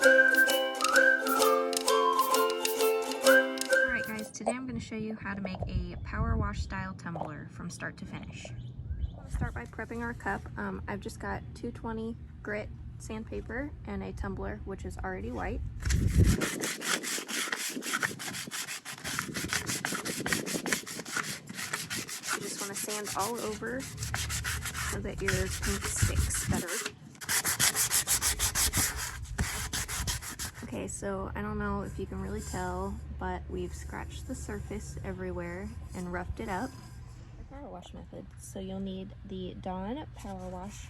Alright guys, today I'm going to show you how to make a power wash style tumbler from start to finish. We'll start by prepping our cup. I've just got 220 grit sandpaper and a tumbler which is already white. You just want to sand all over so that your paint sticks better. Okay, so I don't know if you can really tell, but we've scratched the surface everywhere and roughed it up. The power wash method. So you'll need the Dawn power wash,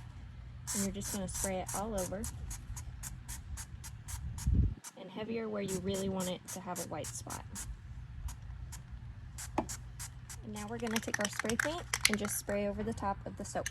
and you're just going to spray it all over. And heavier where you really want it to have a white spot. And now we're going to take our spray paint and just spray over the top of the soap.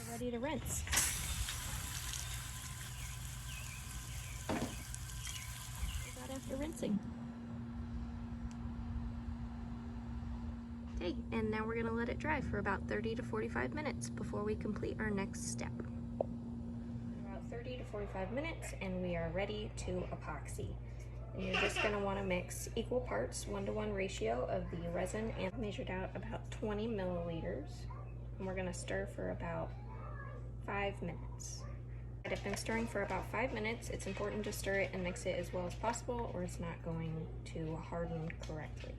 We're ready to rinse. After rinsing. Okay, and now we're going to let it dry for about 30 to 45 minutes before we complete our next step. About 30 to 45 minutes and we are ready to epoxy. And you're just going to want to mix equal parts, 1-to-1 ratio of the resin, and measured out about 20 milliliters. And we're going to stir for about 5 minutes. I've been stirring for about 5 minutes. It's important to stir it and mix it as well as possible or it's not going to harden correctly.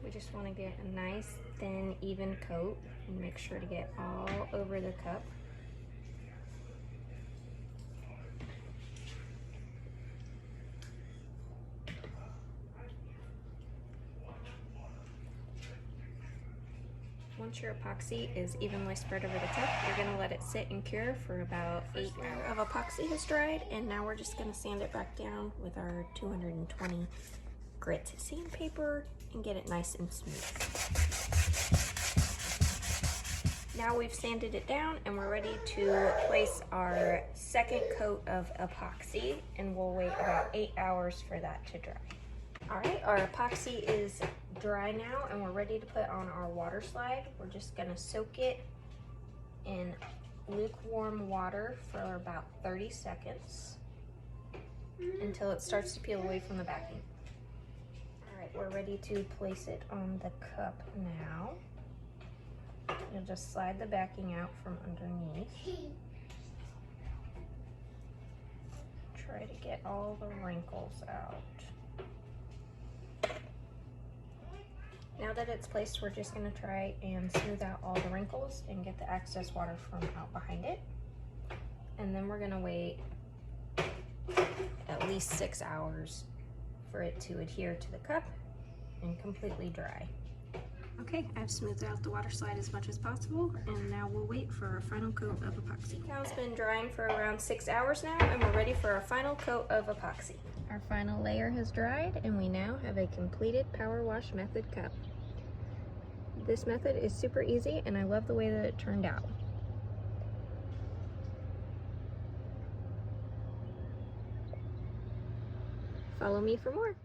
We just want to get a nice, thin, even coat and make sure to get all over the cup. Once your epoxy is evenly spread over the cup, you're going to let it sit and cure for about 8 hours. Of epoxy has dried, and now we're just going to sand it back down with our 220 grit sandpaper and get it nice and smooth. Now we've sanded it down and we're ready to place our second coat of epoxy, and we'll wait about 8 hours for that to dry. Alright, our epoxy is dry now and we're ready to put on our water slide. We're just going to soak it in lukewarm water for about 30 seconds until it starts to peel away from the backing. Alright, we're ready to place it on the cup now. You'll just slide the backing out from underneath. Try to get all the wrinkles out. Now that it's placed, we're just going to try and smooth out all the wrinkles and get the excess water from out behind it. And then we're going to wait at least 6 hours for it to adhere to the cup and completely dry. Okay, I've smoothed out the water slide as much as possible, and now we'll wait for our final coat of epoxy. Now it's been drying for around 6 hours now, and we're ready for our final coat of epoxy. Our final layer has dried, and we now have a completed power wash method cup. This method is super easy, and I love the way that it turned out. Follow me for more.